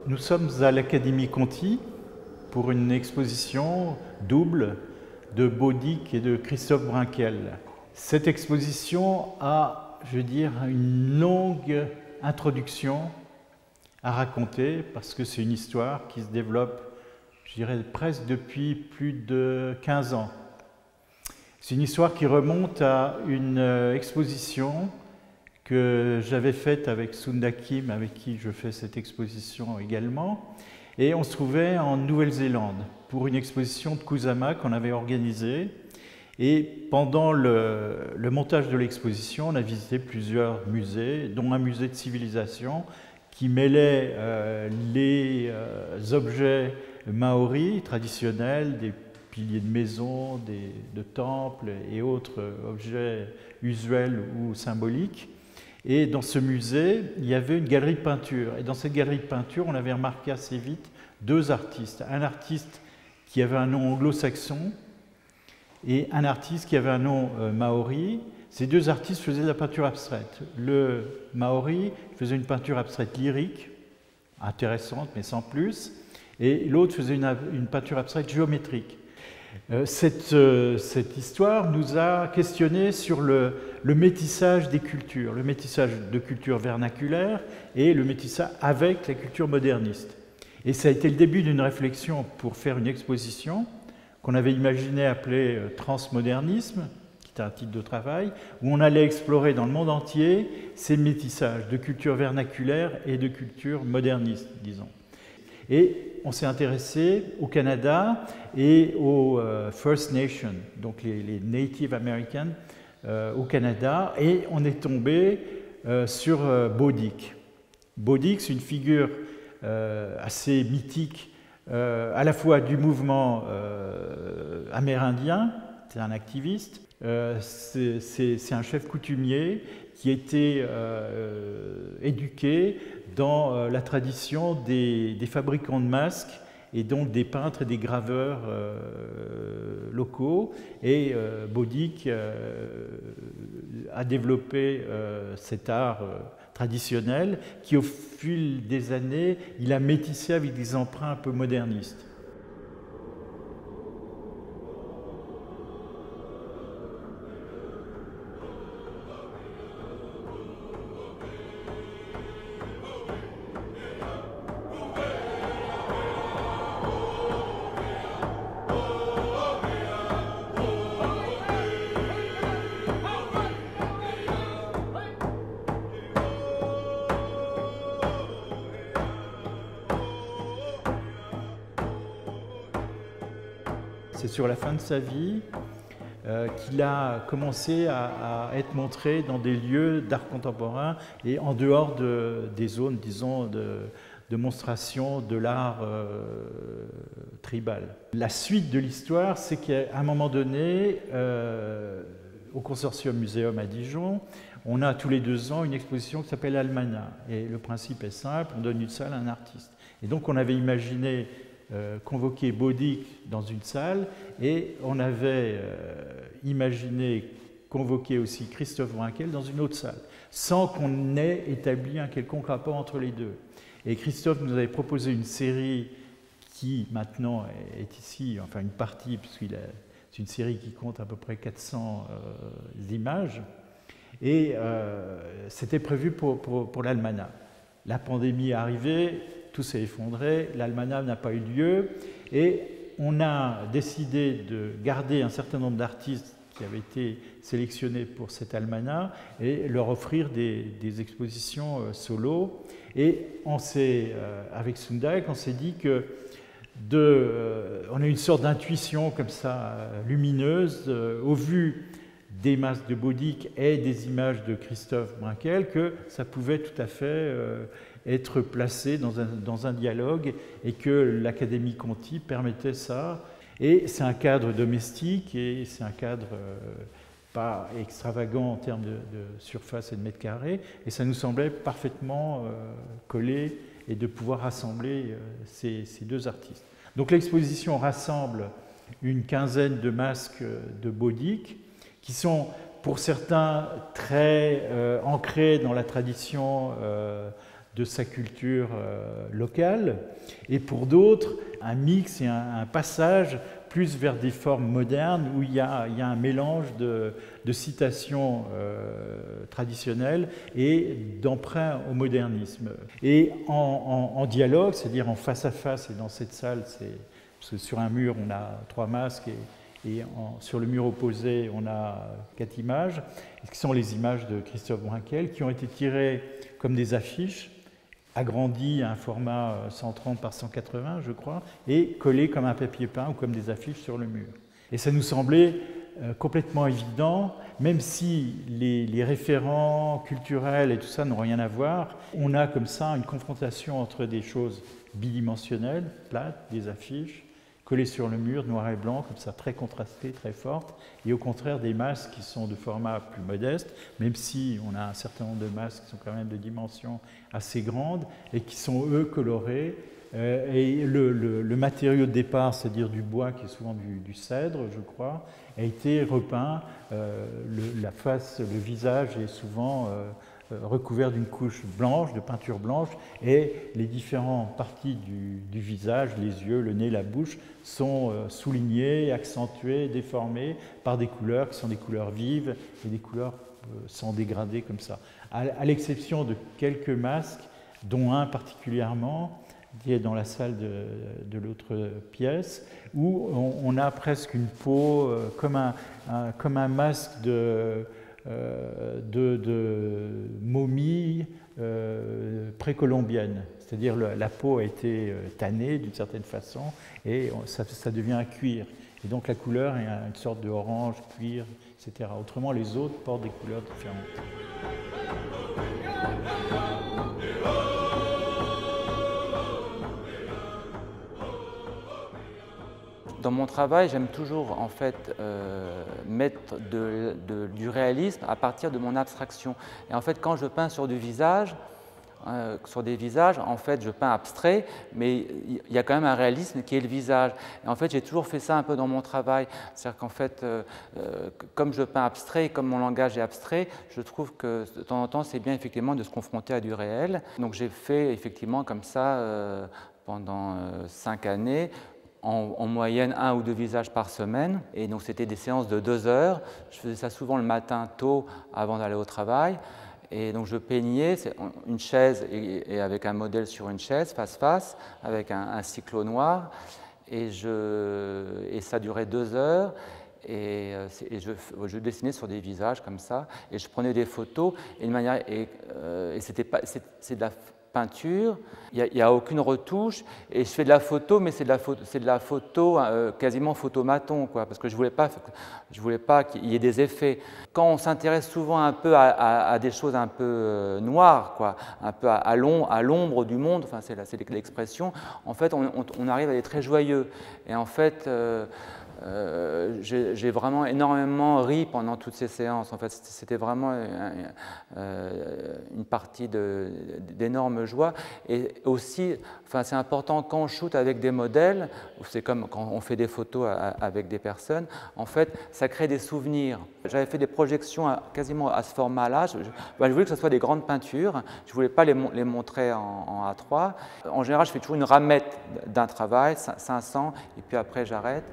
Nous sommes à l'Académie Conti pour une exposition double de Baudic et de Christophe Brinquel. Cette exposition a, je veux dire, une longue introduction à raconter parce que c'est une histoire qui se développe, je dirais, presque depuis plus de 15 ans. C'est une histoire qui remonte à une exposition que j'avais faite avec Sunda Kim, avec qui je fais cette exposition également. Et on se trouvait en Nouvelle-Zélande pour une exposition de Kusama qu'on avait organisée. Et pendant le montage de l'exposition, on a visité plusieurs musées, dont un musée de civilisation qui mêlait les objets maoris traditionnels, des piliers de maison, de temples et autres objets usuels ou symboliques. Et dans ce musée, il y avait une galerie de peinture. Et dans cette galerie de peinture, on avait remarqué assez vite deux artistes. Un artiste qui avait un nom anglo-saxon et un artiste qui avait un nom maori. Ces deux artistes faisaient de la peinture abstraite. Le maori faisait une peinture abstraite lyrique, intéressante mais sans plus, et l'autre faisait une peinture abstraite géométrique. Cette histoire nous a questionné sur le métissage des cultures, le métissage de cultures vernaculaires et le métissage avec la culture moderniste. Et ça a été le début d'une réflexion pour faire une exposition qu'on avait imaginé appeler Transmodernisme, qui était un titre de travail, où on allait explorer dans le monde entier ces métissages de cultures vernaculaires et de cultures modernistes, disons. Et on s'est intéressé au Canada et aux First Nations, donc les Native Americans au Canada, et on est tombé sur Baudic. Baudic, c'est une figure assez mythique, à la fois du mouvement amérindien, c'est un activiste, c'est un chef coutumier qui a été éduqué dans la tradition des fabricants de masques et donc des peintres et des graveurs locaux. Et Baudic a développé cet art traditionnel qui, au fil des années, il a métissé avec des emprunts un peu modernistes. C'est sur la fin de sa vie qu'il a commencé à être montré dans des lieux d'art contemporain et en dehors des zones, disons, de monstration de l'art tribal. La suite de l'histoire, c'est qu'à un moment donné, au Consortium Muséum à Dijon, on a tous les 2 ans une exposition qui s'appelle Almana. Et le principe est simple, on donne une salle à un artiste. Et donc on avait imaginé convoquer Baudic dans une salle et on avait imaginé convoquer aussi Christophe Brinquel dans une autre salle, sans qu'on ait établi un quelconque rapport entre les deux. Et Christophe nous avait proposé une série qui maintenant est ici, enfin une partie, puisque c'est une série qui compte à peu près 400 images, et c'était prévu pour l'Almanach. La pandémie est arrivée, tout s'est effondré, l'Almanach n'a pas eu lieu et on a décidé de garder un certain nombre d'artistes qui avaient été sélectionnés pour cet Almanach et leur offrir des expositions solo. Et avec Sundek, on s'est dit que on a une sorte d'intuition comme ça, lumineuse, au vu des masques de Baudic et des images de Christophe Brinquel, que ça pouvait tout à fait être placé dans un dialogue et que l'Académie Conti permettait ça. Et c'est un cadre domestique et c'est un cadre pas extravagant en termes de surface et de mètres carrés. Et ça nous semblait parfaitement collé et de pouvoir rassembler ces deux artistes. Donc l'exposition rassemble une quinzaine de masques de Baudic qui sont pour certains très ancrés dans la tradition de sa culture locale, et pour d'autres, un mix et un passage plus vers des formes modernes où il y a un mélange de citations traditionnelles et d'emprunts au modernisme. Et en dialogue, c'est-à-dire en face à face, et dans cette salle, parce que sur un mur, on a 3 masques et sur le mur opposé, on a 4 images, qui sont les images de Christophe Brinquel, qui ont été tirées comme des affiches, agrandies à un format 130 par 180, je crois, et collées comme un papier peint ou comme des affiches sur le mur. Et ça nous semblait complètement évident, même si les référents culturels et tout ça n'ont rien à voir, on a comme ça une confrontation entre des choses bidimensionnelles, plates, des affiches, collées sur le mur, noir et blanc, comme ça, très contrastées, très fortes, et au contraire des masques qui sont de format plus modeste, même si on a un certain nombre de masques qui sont quand même de dimensions assez grandes, et qui sont, eux, colorés. Et le matériau de départ, c'est-à-dire du bois, qui est souvent du cèdre, je crois, a été repeint. La face, le visage est souvent recouvert d'une couche blanche, de peinture blanche, et les différentes parties du visage, les yeux, le nez, la bouche, sont soulignées, accentuées, déformées par des couleurs qui sont des couleurs vives et des couleurs sans dégradé comme ça. À l'exception de quelques masques, dont un particulièrement, qui est dans la salle de l'autre pièce, où on a presque une peau comme un masque de momie précolombienne. C'est-à-dire la peau a été tannée d'une certaine façon et ça devient un cuir. Et donc la couleur est une sorte de orange, cuir, etc. Autrement, les autres portent des couleurs différentes. Dans mon travail, j'aime toujours en fait mettre du réalisme à partir de mon abstraction. Et en fait, quand je peins sur des visages, en fait, je peins abstrait, mais il y a quand même un réalisme qui est le visage. Et en fait, j'ai toujours fait ça un peu dans mon travail. C'est-à-dire qu'en fait, comme je peins abstrait et comme mon langage est abstrait, je trouve que de temps en temps, c'est bien effectivement de se confronter à du réel. Donc j'ai fait effectivement comme ça pendant 5 années, en moyenne 1 ou 2 visages par semaine. Et donc c'était des séances de 2 heures. Je faisais ça souvent le matin tôt avant d'aller au travail. Et donc je peignais une chaise et avec un modèle sur une chaise, face-face, avec un cyclo noir. Et ça durait 2 heures. Et je dessinais sur des visages comme ça. Et je prenais des photos. Et c'est de la peinture, il n'y a aucune retouche, et je fais de la photo, mais c'est de la photo quasiment photomaton, quoi, parce que je voulais pas qu'il y ait des effets. Quand on s'intéresse souvent un peu à des choses un peu noires, quoi, un peu à l'ombre du monde, enfin c'est l'expression, en fait on arrive à être très joyeux. Et en fait, j'ai vraiment énormément ri pendant toutes ces séances. En fait, c'était vraiment une partie d'énorme joie. Et aussi, enfin, c'est important quand on shoot avec des modèles, c'est comme quand on fait des photos avec des personnes, en fait, ça crée des souvenirs. J'avais fait des projections quasiment à ce format-là. Je voulais que ce soit des grandes peintures. Je ne voulais pas les montrer en A3. En général, je fais toujours une ramette d'un travail, 500, et puis après, j'arrête.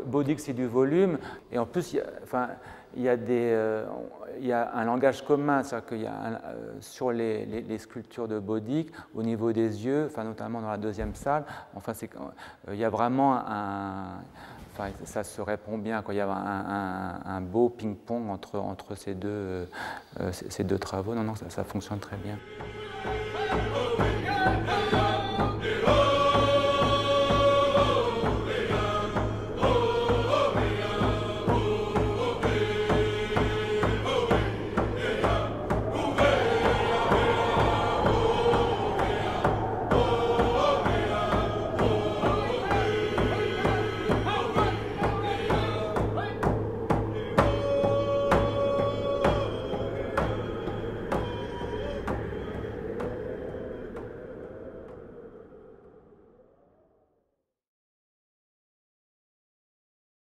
Bodic, c'est du volume, et en plus, il y a un langage commun, c'est-à-dire qu'il y a sur les sculptures de Bodic, au niveau des yeux, enfin, notamment dans la deuxième salle, enfin, il y a vraiment enfin, ça se répond bien, quoi. Il y a un beau ping-pong entre ces deux travaux. Non, ça fonctionne très bien.